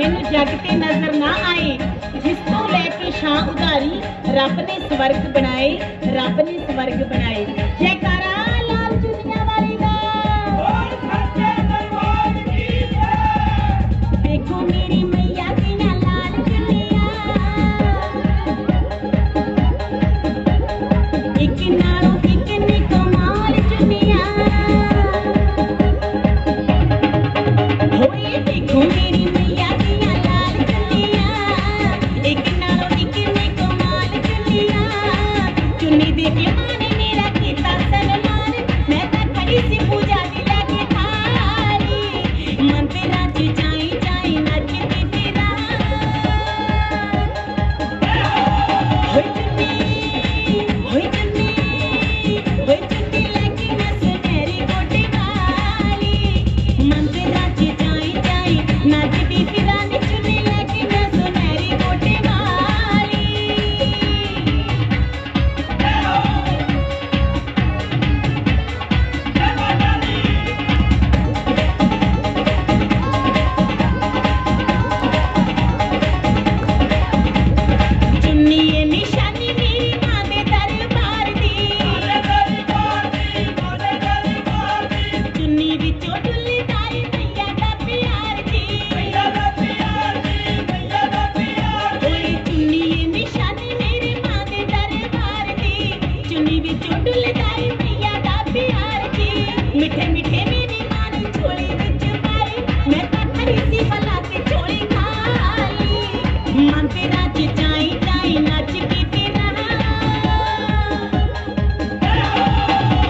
मैनू जग ते नजर ना आए, जिस तो लैके शां उधारी, रब ने स्वर्ग बनाए, रब ने स्वर्ग बनाए। जयकारा लाल चुनिया वाली दा। देखो मेरी मैया दियां लाल चुनिया, एक नालों एक ने कमाल चुनिया। होए देखो मेरी मैया दियां लाल चुनिया, एक नालों एक ने कमाल चुनिया। चुन्नी दे के मां ने मेरा कीता सन्मान, मैं तां खड़ी सी पूजा दी लैके थाली। मंदिरां च जाई जाई नचदी फिरां, होए चुन्नी, होए चुन्नी, होए चुन्नी लैके मैं सुनहरी गोटे वाली। मंदिरां च जाई जाई नचदी फिरां नी, चुन्नी लैके मैं सुनहरी गोटे वाली। चुन्नी ए निशानी मेरी मां दे दरबार दी, चुन्नी विचों डुलदा ए मैया दा प्यार जी। होए चुन्नी ए निशानी मेरी मां दे दरबार दी, चुन्नी विचों डुलदा ए मैया दा प्यार जी। मिठे मिठे मेरी मां ने झोली विच पाए, मैं तां खड़ी सी भला ते झोली खाली। मंदिरां च जाई जाई नचदी फिरां,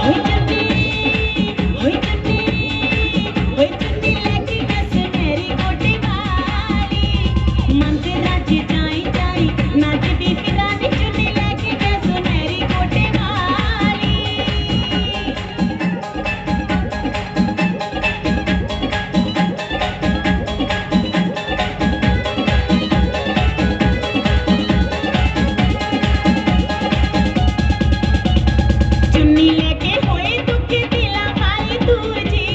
होए चुन्नी, होए चुन्नी, होए चुन्नी लैके मैं सुनहरी गोटे वाली। मंदिरां च जाई जाई नचदी फिरां नी, चुन्नी लैके मैं सुनहरी गोटे वाली। चुन्नी लेके होए दुख दिलां वाली दूर जी,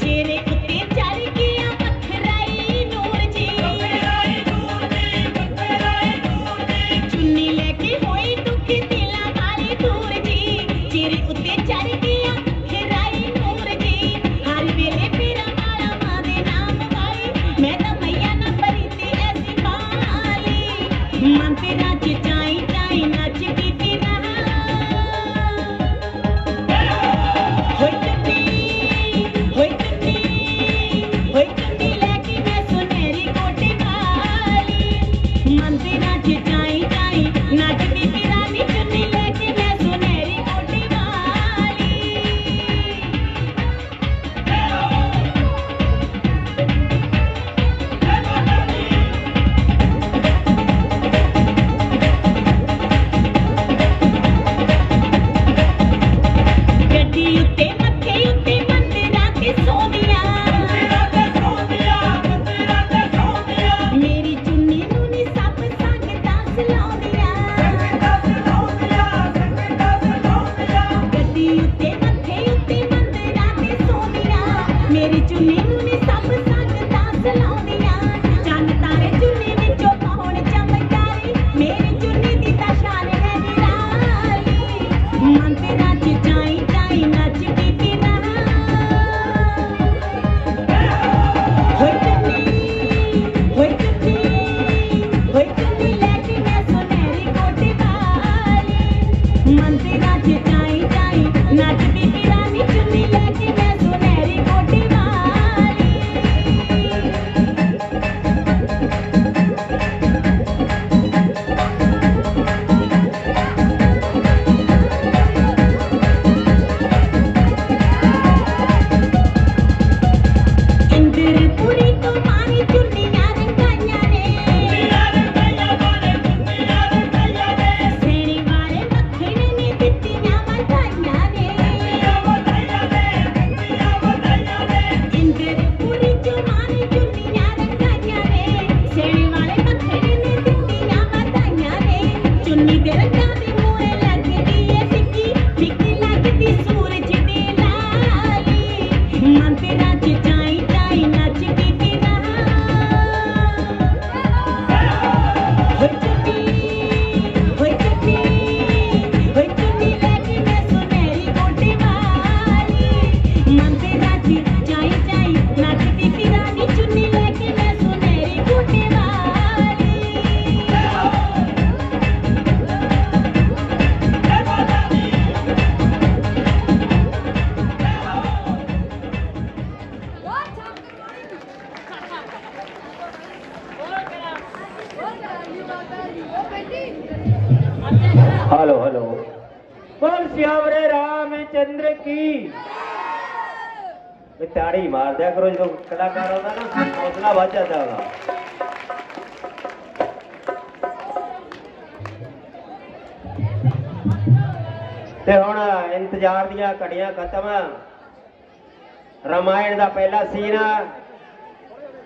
चेहरे उत्ते चढ़ गया पत्थराई नूर जी। चुन्नी लेके होए दुख दिलां वाली दूर जी, चेहरे उत्ते चढ़ गया पत्थराई नूर जी। हर वेले फेरा मारा मां दे नाम वाई, मैं तां मैया ना परी ते ऐसी पाली। मंदिरां च जाई जाई नचदी फिरां, होए चुन्नी, होए चुन्नी, होए चुन्नी लैके मैं सुनहरी गोटे वाली। मंदिरां च जाई जाई नचदी फिरां नी, चुन्नी लैके मैं सुनहरी गोटे वाली। गड्डी उत्ते मत्थे उत्ते मंदिरां ते सौंदियां, मेरी चुन्नी नूं नी सब संगतां सलाउंदियां। गड्डी उत्ते मत्थे उत्ते मंदिरां ते सौंदियां, मेरी चुन्नी नूं नी सब संगतां सलाउंदियां। चन्न तारे चुन्नी विचों पाउण चमत्कारी, मेरी चुन्नी दी तां शान है निराली। मंदिरां च जाई जाई नचदी फिरां, होए चुन्नी, होए चुन्नी, होए चुन्नी लैके मैं सुनहरी गोटे वाली। मंदिरां च जाई जाई नचदी फिरां नी, चुन्नी लैके मैं सुनहरी गोटे वाली। हेलो हेलो, बोल श्यावरे रामचंद्र की। ताड़ी मार दिया करो जो कलाकार होता ना, हौसला बढ़ जाता होगा। ते हुण इंतजार दियां घड़ियां खत्म। रामायण का पहला सीन,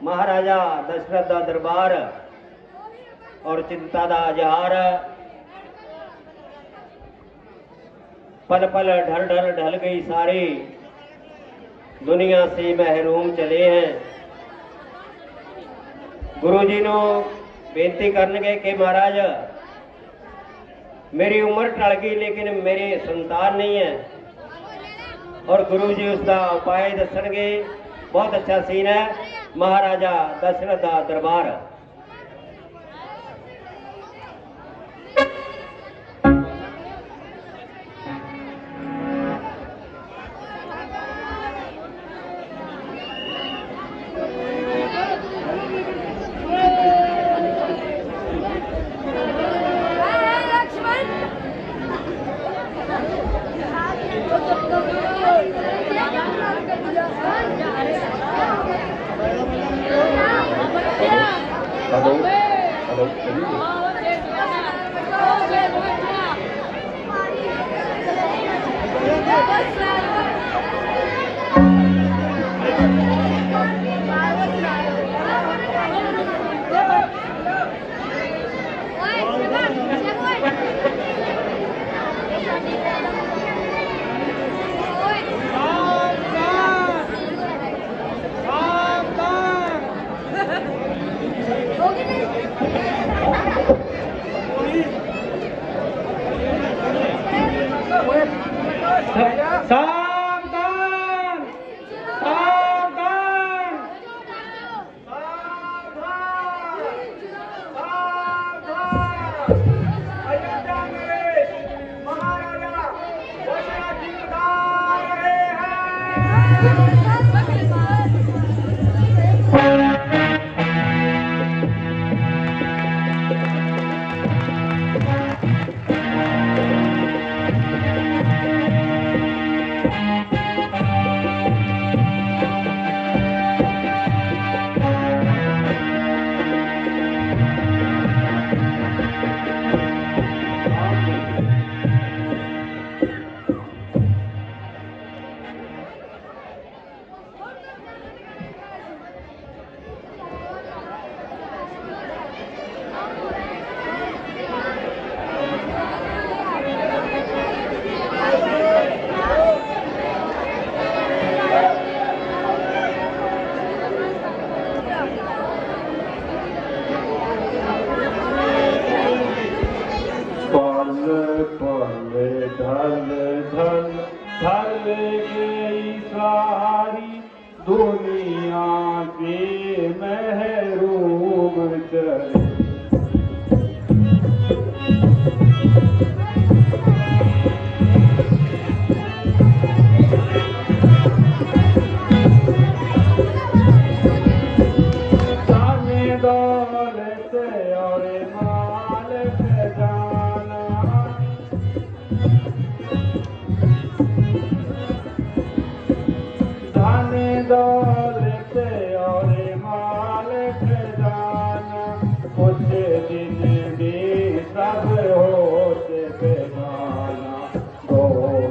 महाराजा दशरथ का दरबार और चिंता का इजहार। पल पल ढल ढल ढल गई सारी दुनिया से महरूम चले हैं। गुरु जी ने बेनती करनगे कि महाराज मेरी उम्र टल गई लेकिन मेरे संतान नहीं है, और गुरु जी उसका उपाय दसणगे। बहुत अच्छा सीन है, महाराजा दशरथ का दरबार। सावधान सावधान सावधान, अयोध्या में महाराजा दशरथ जी आ रहे हैं। ढल गई सारी दुनिया के महरूम चले। सामने दौलत और माल खजाना, धन दौलत और माल खजाना, कुछ दिन भी सब होते बेगाना। दो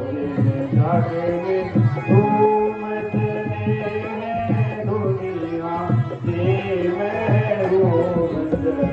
दिन जग में घूमते हैं दुनिया से महरूम चले।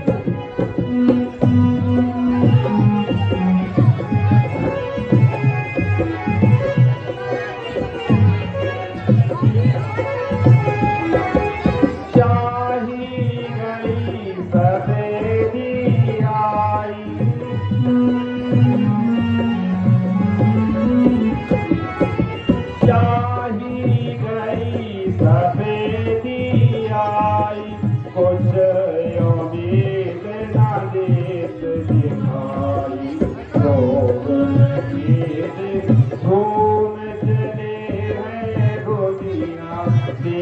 घूम चले हैं गोदियाँ से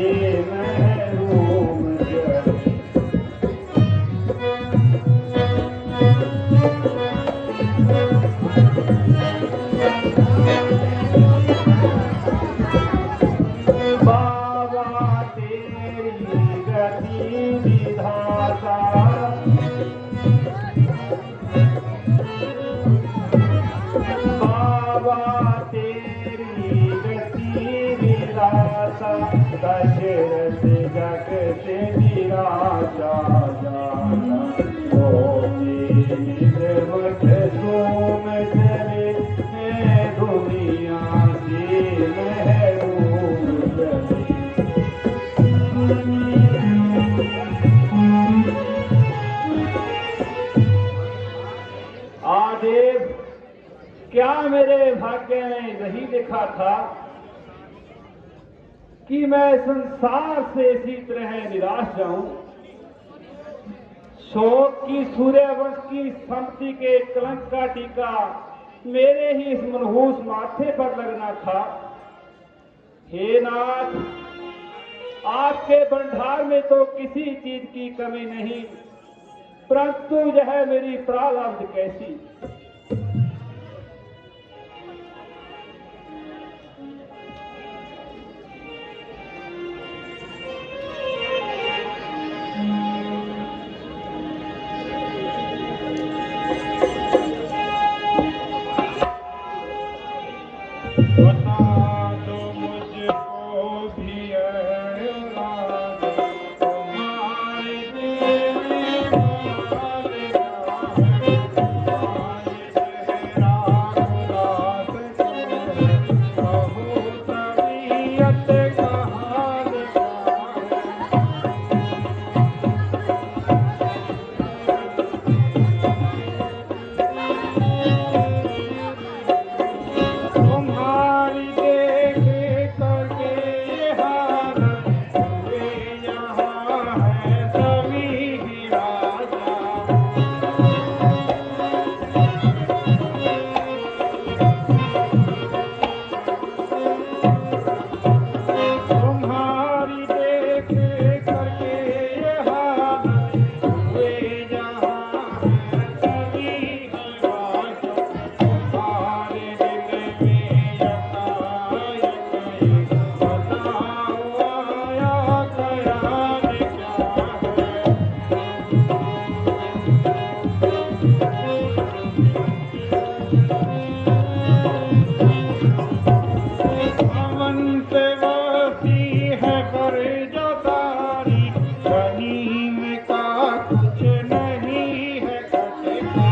तेरी गति विधाता, बाबा तेरी गति विधाता, दशरथ जगत निराशा जाना, ओ तेरे मठ सोम चले, मैं दुनिया से महरूम चले। आदेव, क्या मेरे भाग्य में नहीं लिखा था कि मैं संसार से इसी तरह निराश जाऊं? शोक की सूर्यवंश की संपत्ति के कलंक का टीका मेरे ही इस मनहूस माथे पर लगना था। हे नाथ, आपके भंडार में तो किसी चीज की कमी नहीं, परंतु यह मेरी प्रारब्ध कैसी। बता दो मुझको भी राज, तुम्हारे देवी माल चेहरा उदास कहो तबीयत कहाँ तुम्हारी देख करके ये हालत हुए यहाँ है सभी ही राजा। तुम्हारी देख करके ये हालत हुए यहाँ है सभी ही राजा। तुम्हारे दिल में यकायक बताओ आया ख्याल क्या है। अमन से बसी है पर जोदारी, गनीम का कुछ नहीं है कटका।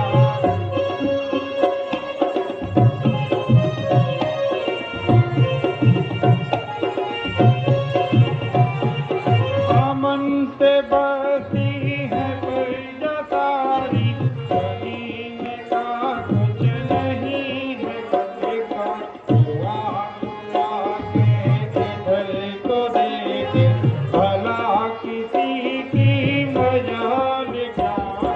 अमन से बसी है पर जोदारी, गनीम का कुछ नहीं है कटका। हुआ हुआ के जिधर को देखे, भला किसी की मजाल क्या है।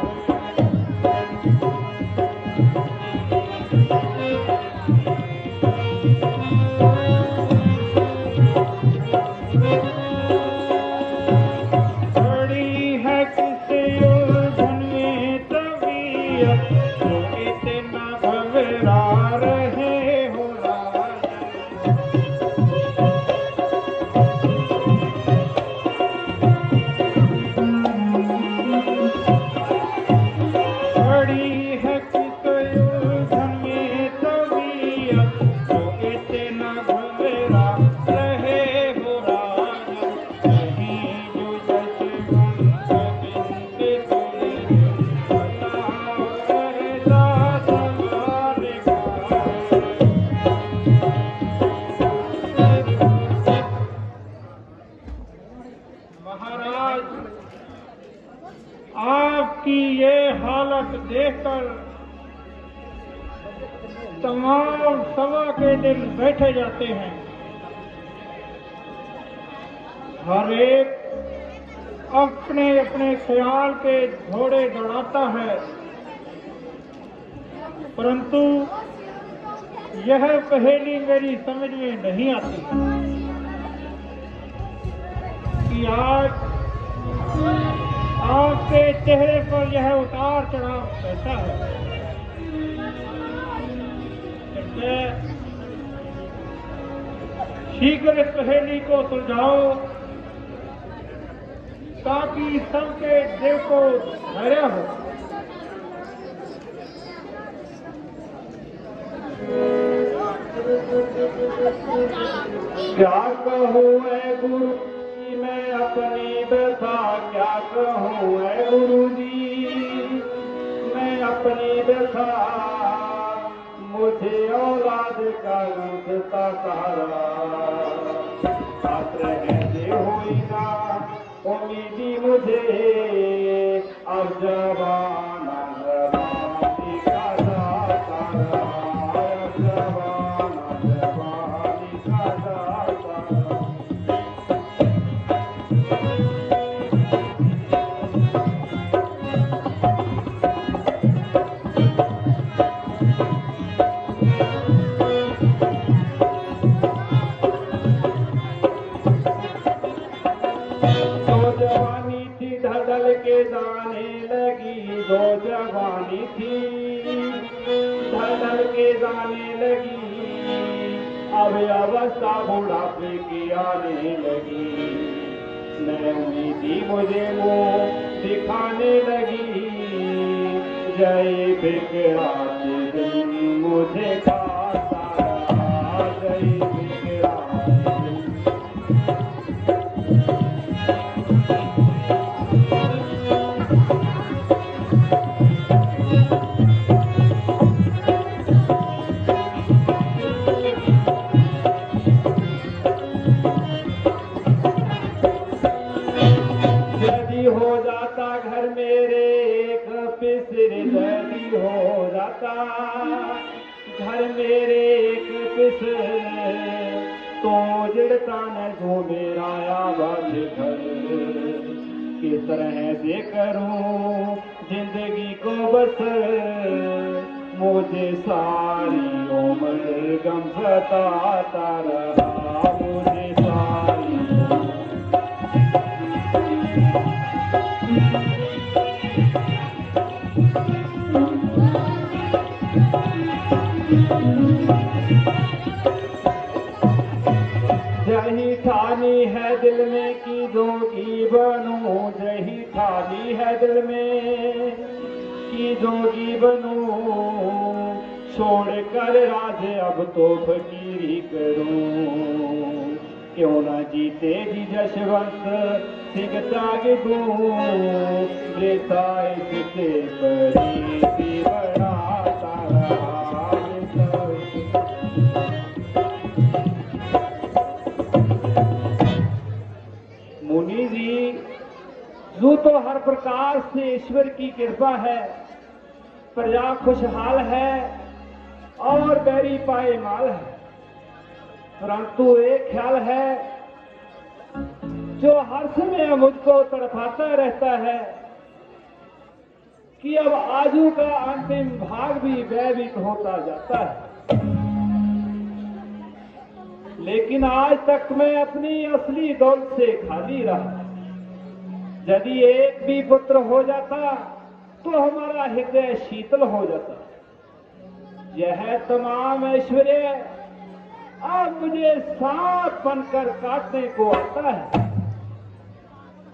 बड़ी है किस उलझन में तबीयत, जो इतना घबरा रहे हो राजा। बड़ी है किस उलझन में तबीयत, जो इतना घबरा रहे हो राजा। नहीं जो जसवंत बिनते तुझे, बताओ ऐसा सवाल क्या है। महाराज, आपकी ये हालत देखकर तमाम सभा के दिल बैठे जाते हैं। हर एक अपने अपने ख्याल के घोड़े दौड़ाता है, परंतु यह पहेली मेरी समझ में नहीं आती कि आज आपके चेहरे पर यह उतार चढ़ाव कैसा है। शीघ्र इस पहेली को सुलझाओ ताकि सबके दिल को धैर्य हो। क्या कहूँ ऐ गुरु जी मैं अपनी व्यथा, क्या कहूँ ऐ गुरु जी मैं अपनी व्यथा, मुझे औलाद का रुदता तारा, छात्र है से हुई ना उम्मीदी मुझे, अब जवाना जवानी का तारा, अब जवाना जवानी का तारा। जवानी थी धड़ल के दाने लगी, जो जवानी थी धड़ल के दाने लगी, अब अवस्था बुढ़ापे की आने लगी, नई उम्मीदी मुझे मुँह दिखाने लगी, जय बिगड़ाते दिन मुझे खाता रहा, जय बिगड़ाते दिन। हो जाता घर मेरे एक पिसर, यदि हो जाता घर मेरे एक पिसर, तो जिड़ता न जो मेरा आवाज घर, किस तरह से करूं जिंदगी को बसर, मुझे सारी उम्र गम सताता रहा, मुझे सारी जही ठानी है दिल में कि जोगी बनूं, जही ठानी है दिल में कि जोगी बनूं, छोड़ कर राज अब तो फकीरी करूं, क्यों न जीते जी जशवंत सिंह त्याग दूं, बेटा इससे परी बनाता रहा। मुनि जी, यूं तो हर प्रकार से ईश्वर की कृपा है, प्रजा खुशहाल है और बैरी पाए माल है, परंतु एक ख्याल है जो हर समय मुझको तड़पाता रहता है कि अब आजू का अंतिम भाग भी भयभीत होता जाता है। लेकिन आज तक मैं अपनी असली दौलत से खाली रहा। यदि एक भी पुत्र हो जाता तो हमारा हृदय शीतल हो जाता। यह तमाम ऐश्वर्य अब मुझे सांप बनकर काटने को आता है।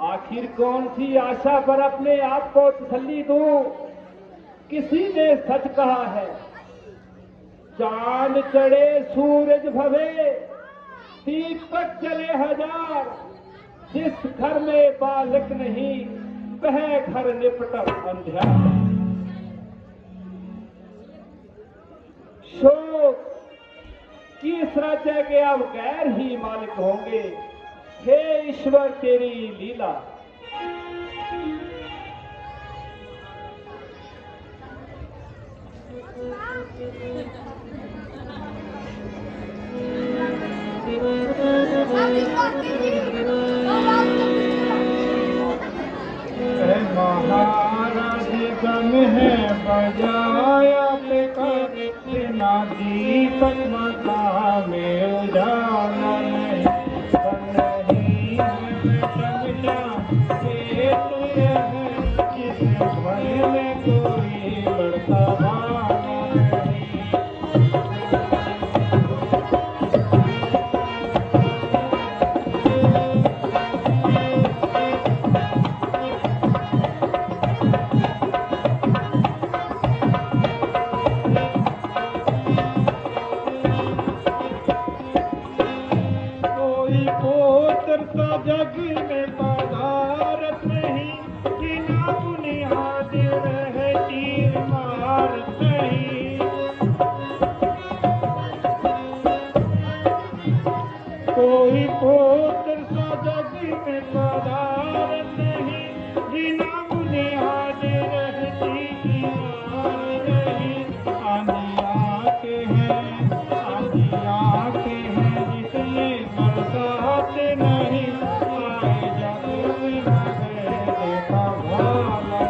आखिर कौन सी आशा पर अपने आप को तसल्ली दूं? किसी ने सच कहा है, चांद चढ़े सूरज भवे दीपक चले हजार, जिस घर में बालक नहीं वह घर निपटा अंधियार। शोक की इस राज्य के अब गैर ही मालिक होंगे। हे ईश्वर तेरी लीला। महाराज गम है बजाया बिना दीपक मता में उजाला नहीं समझा जिस भय में कोई बढ़ता में पदार्थ नहीं, बिना बुनियाद रहती इमारत नहीं। आंधी आंखें हैं जिसमें बरसात नहीं, आए जाते मगर देखा भाला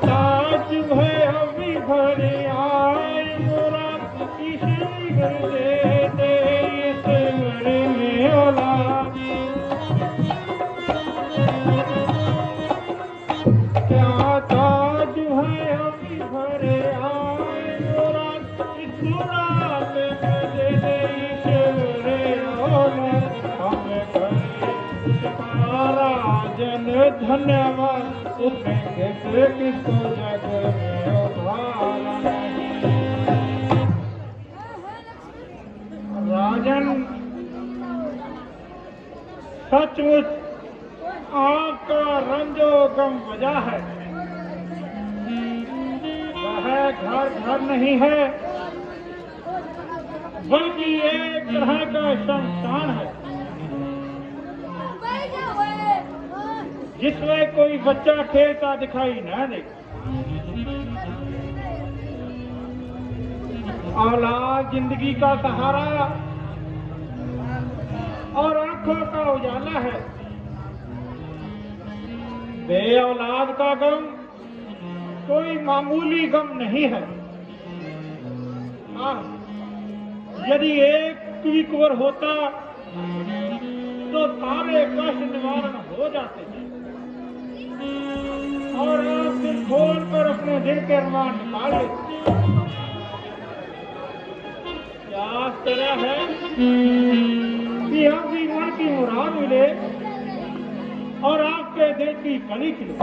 ताज है अभी भरे आए मोरा, किसी घर दे दे इस बड़े में औलाद। क्या ताज है अभी भरे आए मोरा, इस मुराद में दे दे इस बड़े औलाद। हमें करे जन धन्यवाद, उसमें कैसे किसको जग में उभारा नहीं। राजन सचमुच आँख का रंजो गम वजह है। वह घर घर नहीं है, बल्कि एक तरह का शमशान है, जिसमें कोई बच्चा खेलता दिखाई न दे। औलाद जिंदगी का सहारा और आंखों का उजाला है। बे औलाद का गम कोई मामूली गम नहीं है। यदि एक भी कुंवर होता तो सारे कष्ट निवारण हो जाते हैं और आप फिर खोल कर अपने दिल के अरमान निकाल लेते। क्या आश्चर्य है कि आपकी मन की मुराद मिले और आपके दिल की कली खिले।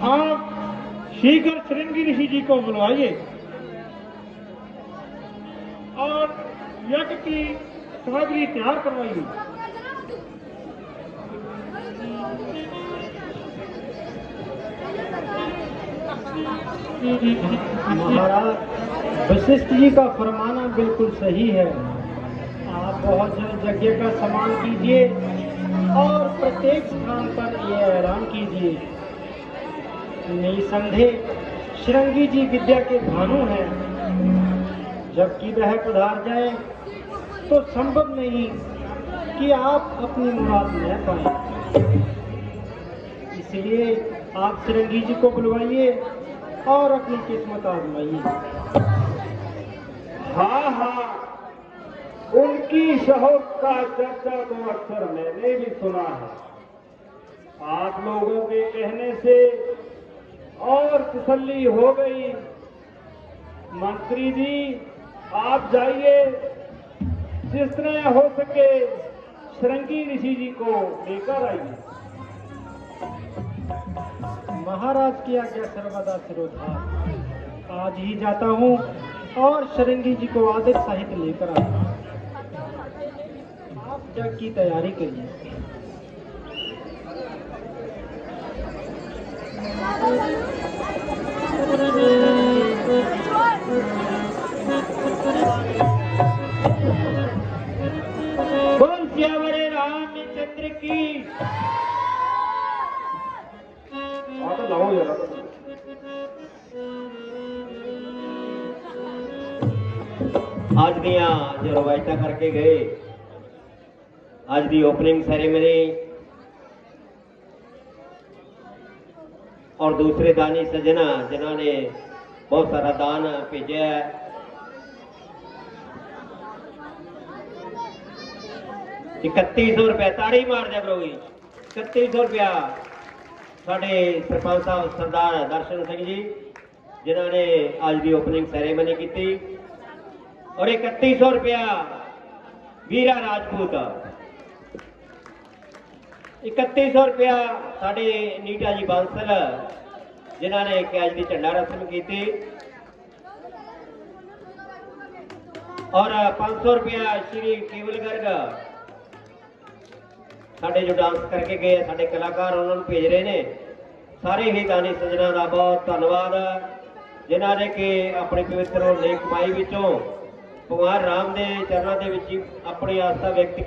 आप शीघ्र श्रृंगी ऋषि जी को बुलवाइए और यज्ञ की सामग्री तैयार करवाइए। महाराज, वशिष्ठ जी का फरमाना बिल्कुल सही है। आप बहुत जल्द यज्ञ का सम्मान कीजिए और प्रत्येक स्थान पर यह ऐलान कीजिए। निसंदेह श्रृंगी जी विद्या के भानु हैं। जबकि वह पधार जाए तो संभव नहीं कि आप अपनी मुराद न पाएं। इसलिए आप श्रृंगी जी को बुलवाइए और अपनी किस्मत आजमाइए। हाँ हाँ, उनकी शौक का चर्चा तो अक्सर मैंने भी सुना है। आप लोगों के कहने से और तसल्ली हो गई। मंत्री जी, आप जाइए, जिस तरह हो सके श्रृंगी ऋषि जी को लेकर आइए। महाराज की आज्ञा सर्वदा सिरोधार। आज ही जाता हूँ और श्रृंगी जी को आदर सहित लेकर आता हूँ। आप जग की तैयारी करिए। बोल श्यावरे रामचंद्र की। तो लाओ यार। आज दिया जो रवायता करके गए, आज दी ओपनिंग सेरेमनी और दूसरे दानी सजना जिन्होंने बहुत सारा दान भेजा है। 3100 रुपया, ताड़ी मार दिया करो जी। 3100 रुपया साढ़े सरपंच साहब सरदार दर्शन सिंह जी जिन्होंने आज की ओपनिंग सैरेमनी की। और 3100 रुपया वीरा राजपूत, 3100 रुपया साढ़े नीटा जी बांसल जिन्होंने कैच की झंडा रस्म की। और 500 रुपया श्री केवल गर्ग ਸਾਡੇ ਜੋ ਡਾਂਸ ਕਰਕੇ ਗਏ ਆ ਸਾਡੇ ਕਲਾਕਾਰ ਉਹਨਾਂ ਨੂੰ ਭੇਜ ਰਹੇ ਨੇ। ਸਾਰੇ ਹੀ ਦਾਨੀ ਸੱਜਣਾ ਦਾ ਬਹੁਤ ਧੰਨਵਾਦ ਜਿਨ੍ਹਾਂ ਨੇ ਕਿ ਆਪਣੀ ਪਵਿੱਤਰ ਔਰ ਨੇਕ ਕਮਾਈ ਵਿੱਚੋਂ ਭਗਵਾਨ ਰਾਮ ਦੇ ਚਰਨਾਂ ਦੇ ਵਿੱਚ ਹੀ ਆਪਣੀ ਆਸਥਾ ਵਿਅਕਤ ਕੀਤੀ।